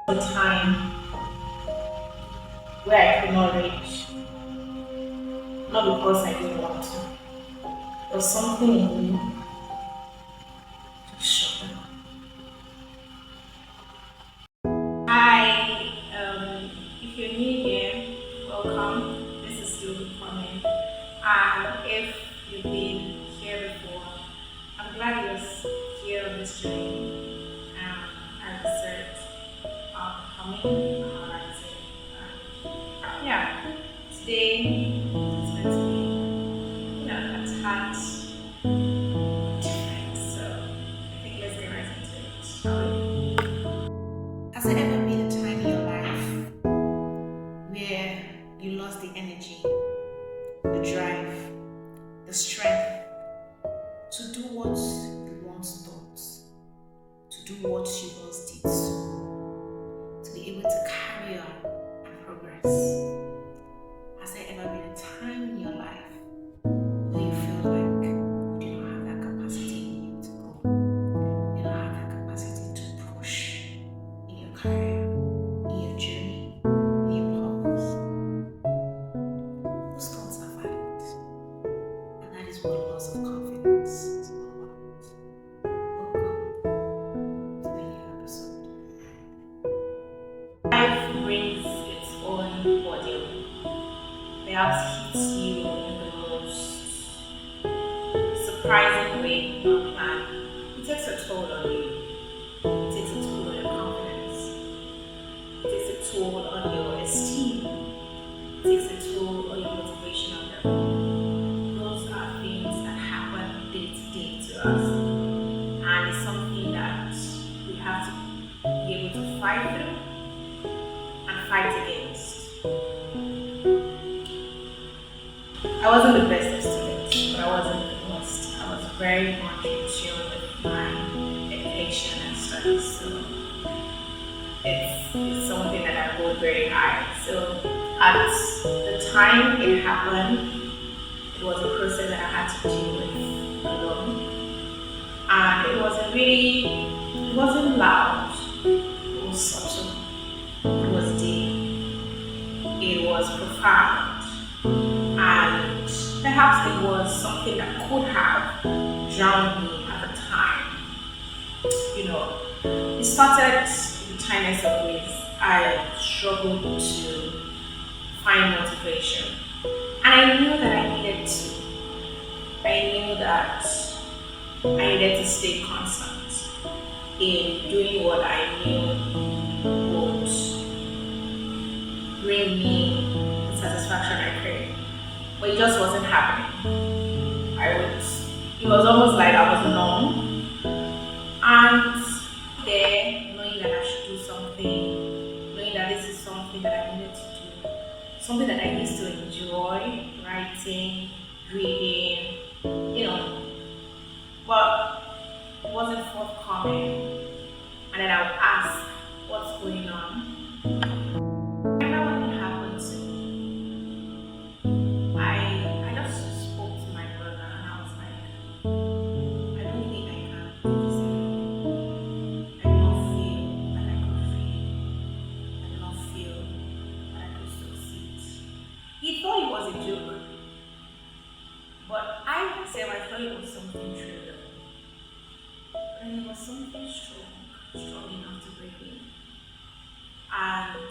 A time where I could not reach, not because I didn't want to. There was something in me just shut down. Hi, if you're new here, welcome. This is still coming. And if you've been here before, I'm glad you're here on this journey. I research coming, yeah, today it's going to be, a tad different. So I think let's get right into it, shall we? Has there ever been a time in your life where you lost the energy, the drive, the strength to do what you once thought, to do what you once did, to be able to carry on and progress? Has there ever been a time in your life where you feel like you do not have that capacity in you to go? You don't have that capacity to push in your career, in your journey, in your purpose? Those thoughts are valid, and that is what loss of confidence is all about. Welcome to the new episode. Life brings its own ordeal. Perhaps hits you in the most surprising way you plan. It takes a toll on you. It takes a toll on your confidence. It takes a toll on your esteem. It takes a toll on your motivational level. Those are things that happen day to day to us. And it's something that we have to be able to fight through and fight against. I wasn't the best of students, but I wasn't the worst. I was very much in tune with my education and studies, so it's something that I hold very high. So at the time it happened, it was a process that I had to deal with alone. And it wasn't loud, it was subtle, it was deep, it was profound. And perhaps it was something that could have drowned me at the time. It started in the tiniest of ways. I struggled to find motivation. And I knew that I needed to. I knew that I needed to stay constant in doing what I knew would bring me the satisfaction I craved. But it just wasn't happening. It was almost like I was numb. And there, knowing that I should do something, knowing that this is something that I needed to do, something that I used to enjoy, writing, reading, but it wasn't forthcoming. And then I would ask, what's going on? And that when it happened to me, I just spoke to my brother and I was like, I don't think I can do this anymore. I do not feel like I could read. I do not feel that I could succeed. He thought it was a joke, but I myself, I thought it was something trivial. But then it was something strong enough to break me. And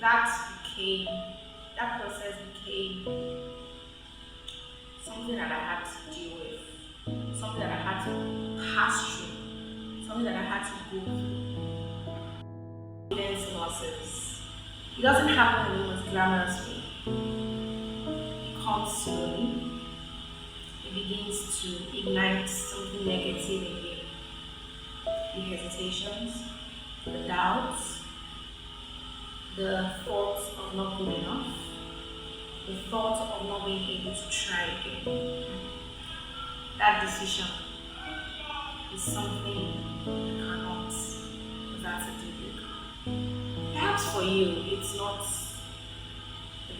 that process became something that I had to deal with, something that I had to pass through, something that I had to go through. Confidence losses. It doesn't happen in the most glamorous way. It comes slowly. It begins to ignite something negative in you. The hesitations, the doubts, the thoughts of not good enough, the thought of not being able to try again. That decision is something you cannot without a deal. Perhaps for you, it's not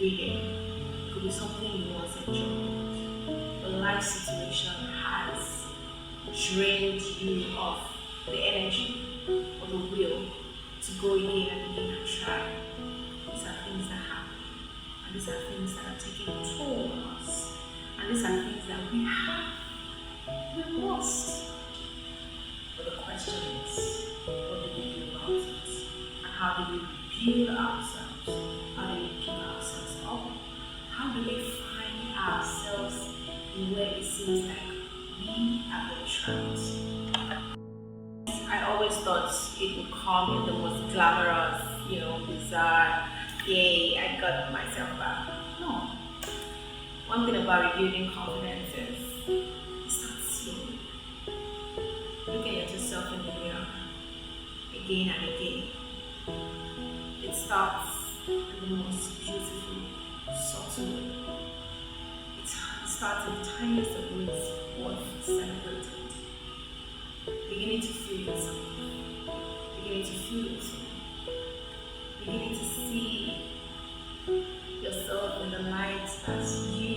reading. It could be something you once enjoyed. The life situation has drained you of the energy or the will to go again and again and try. These are things that happen. And these are things that are taking a toll on us. And these are things that we have. We must. But the question is, what do we do about it? And how do we rebuild ourselves? How do we pick ourselves up? How do we find ourselves in where it seems like we have been trapped? I always thought it would come in the most glamorous, bizarre, yay, I got myself back. No. One thing about rebuilding confidence is it starts slowly. Looking at yourself in the mirror again and again. It starts in the most beautiful, subtle way. It starts in the tiniest of ways worth celebrating. Beginning to feel yourself. Beginning to feel yourself. Beginning to see yourself in the light that you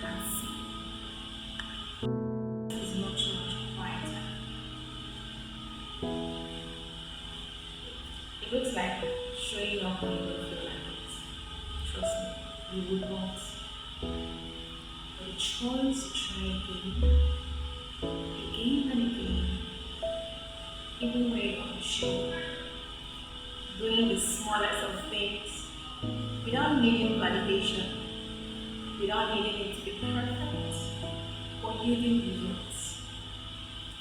can see. It is much, much quieter. It looks like showing up when you don't feel like it. Trust me, you would not. But the choice to try again and again, even when you're unsure, doing the smallest of things without needing validation, without needing it to be perfect, or yielding results.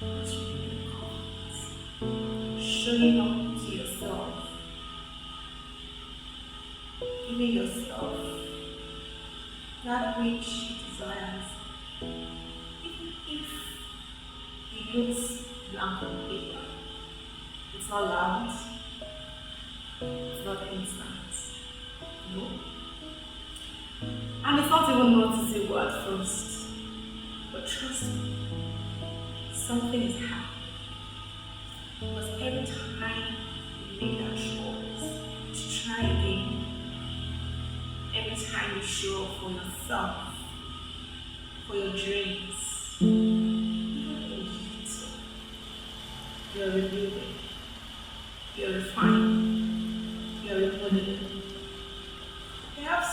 That's really confidence. Showing up to yourself, giving yourself that which you desires, even if it looks blank on paper. It's not loud, it's not instant, no. And it's not even noticeable at first, but trust me, something is happening. Because every time you make that choice to try again, every time you show up for yourself, for your dreams, you're rebuilding, you're refining, you're remodeling. Perhaps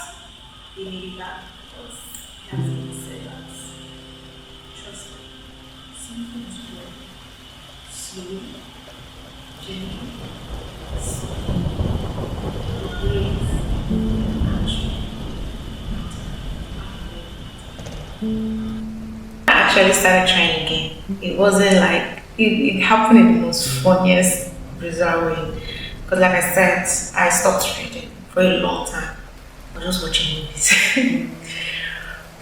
they needed that because it has been said that. Trust me, something is growing. Slowly, gently, slowly, with grace, I actually started trying again. It wasn't like it happened in the most funniest, bizarre way. Because, like I said, I stopped reading for a long time. I was just watching movies.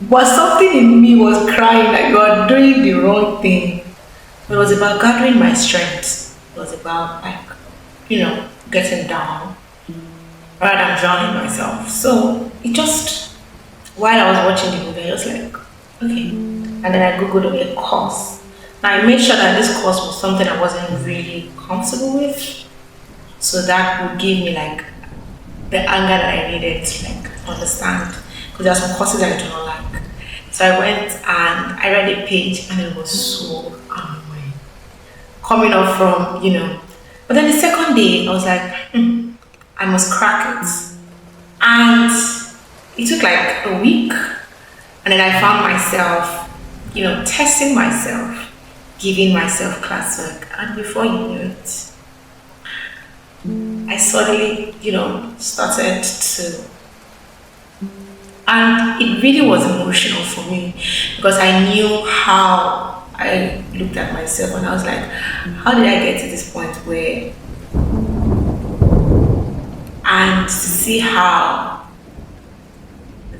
But something in me was crying like God doing the wrong thing. It was about gathering my strength. It was about getting down rather than drowning myself. So it just while I was watching the movie, I was like, okay. And then I googled a course. Now I made sure that this course was something I wasn't really comfortable with. So that would give me like the anger that I needed to understand. Because there are some courses I do not like. So I went and I read a page and it was so annoying. Coming up from, But then the second day I was like, I must crack it. And it took like a week. And then I found myself, testing myself, giving myself classwork. And before you knew it, I suddenly, started to, and it really was emotional for me because I knew how I looked at myself and I was like, how did I get to this point where, and to see how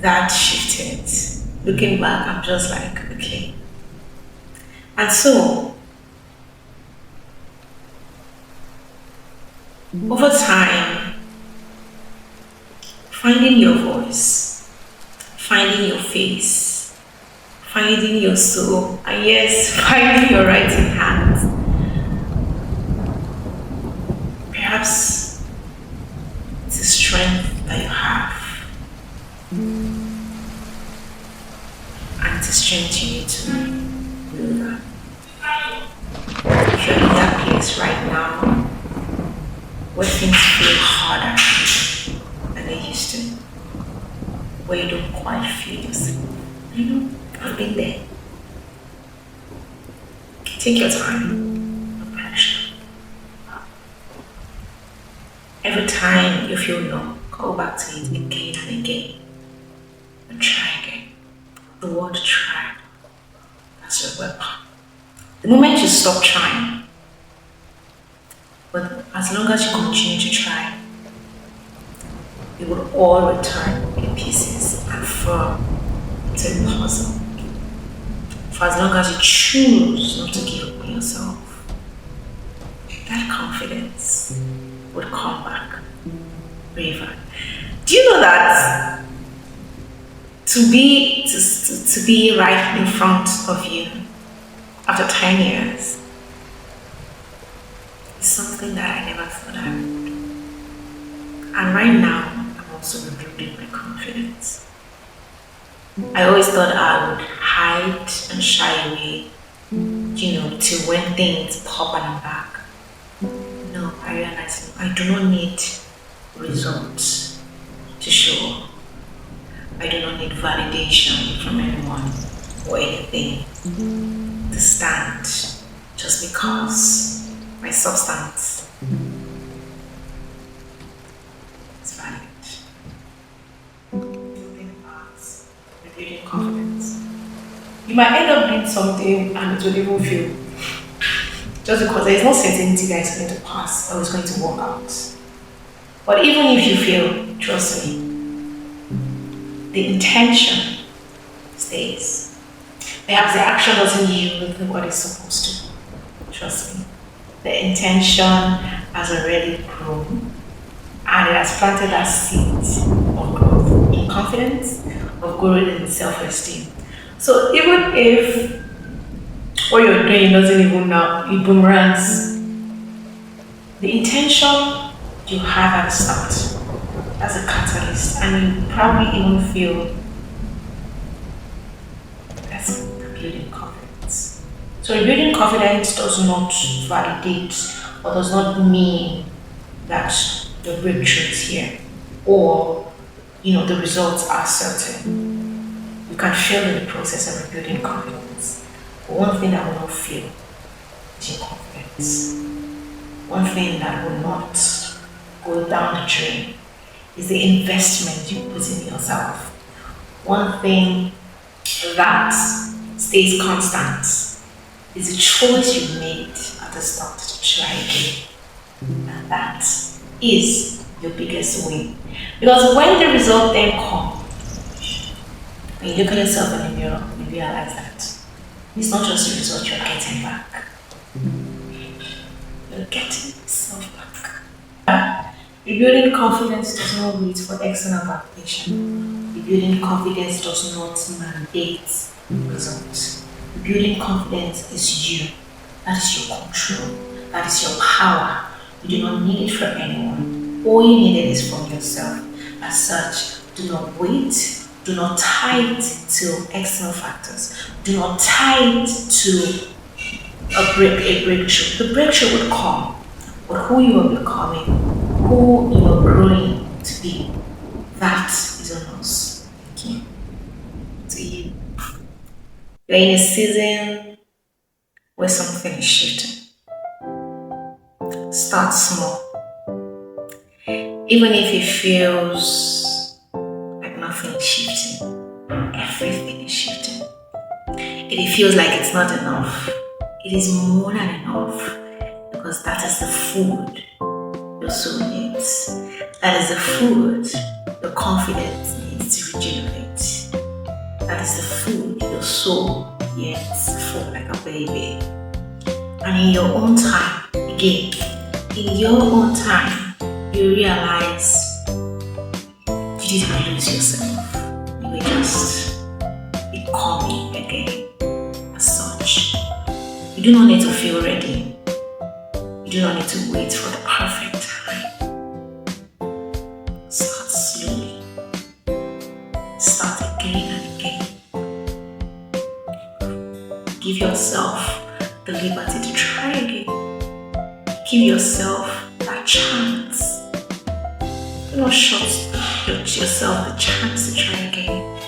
that shifted. Looking back, I'm just like, okay. And so, over time, finding your voice, finding your face, finding your soul, and yes, finding your writing hand. Perhaps it's a strength that you have. And it's a strength you need to build up. If you're in that place right now, where things feel harder than they used to, where you don't quite feel yourself. I've been there. Take your time, no pressure. Every time you feel no, go back to it again and again and try again. The word try, that's your weapon. The moment you stop trying, but as long as you continue to try, it will all return in pieces and form to a puzzle. For as long as you choose not to give up on yourself, that confidence would come back braver. Do you know that to be right in front of you after 10 years is something that I never thought I would. And right now, I'm also rebuilding my confidence. I always thought I would hide and shy away, till when things pop and I'm back. No, I realize I do not need results to show up. I do not need validation from anyone or anything to stand just because my substance is valid. Rebuilding confidence. You might end up doing something and it will even fail. Just because there is no certainty that it's going to pass or it's going to work out. But even if you fail, trust me, the intention stays. Perhaps the action doesn't yield what it's supposed to. Trust me. The intention has already grown and it has planted that seed of growth in confidence, of growth in self-esteem. So even if what you're doing doesn't even now, it boomerangs, the intention you have at the start as a catalyst, and you probably even feel that's building confidence. So rebuilding confidence does not validate or does not mean that the breakthrough is here or the results are certain. You can fail in the process of rebuilding confidence. But one thing that will not fail is your confidence. One thing that will not go down the drain is the investment you put in yourself. One thing that stays constant is the choice you made at the start to try again. And that is your biggest win. Because when the result then comes, when you look at yourself in the mirror, you realize that it's not just the result you're getting back. You're getting yourself back. Rebuilding confidence does not wait for external validation. Rebuilding confidence does not mandate results. Rebuilding confidence is you. That is your control. That is your power. You do not need it from anyone. All you need is from yourself. As such, do not wait. Do not tie it to external factors. Do not tie it to a breakthrough. The breakthrough will come, but who you are becoming, who you are growing to be, that is on us. Okay. To you. You're in a season where something is shifting. Start small. Even if it feels like nothing is shifting, everything is shifting. If it feels like it's not enough, it is more than enough, because that is the food your soul needs. That is the food your confidence needs to regenerate. That is the food your soul yearns for, like a baby. And in your own time, again, in your own time, you realize you didn't lose yourself. You were just becoming again as such. You do not need to feel ready. You do not need to wait for the perfect time. Start slowly. Start again and again. Give yourself the liberty to try again. Give yourself that a chance. Do not shut yourself the chance to try again.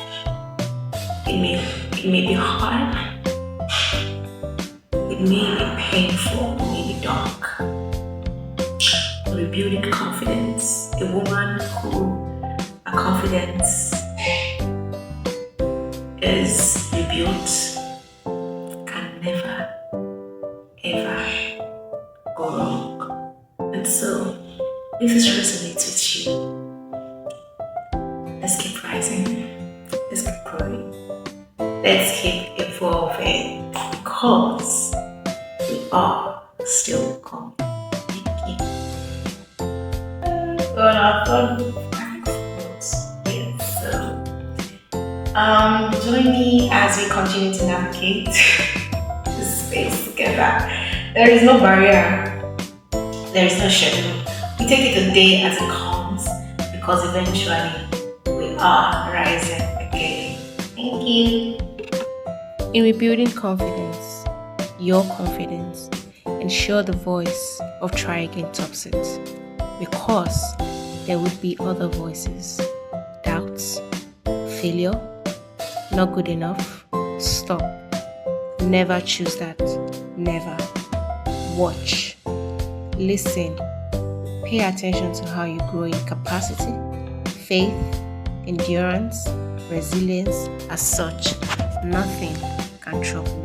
It may be hard, it may be painful, it may be dark. Rebuilding confidence. A woman who her confidence is rebuilt can never ever go wrong. And so, if this resonates with you, let's keep rising, let's keep growing, let's keep evolving, because we are still coming. Well, I thought yes, so join me as we continue to navigate this space together. There is no barrier, there is no schedule. We take it a day as it comes, because eventually we are rising again. Thank you. In rebuilding confidence, your confidence, ensure the voice of try again tops it, because there would be other voices, doubts, failure, not good enough. Stop. Never choose that. Never. Watch. Listen. Pay attention to how you grow in capacity, faith, endurance, resilience. As such, nothing can trouble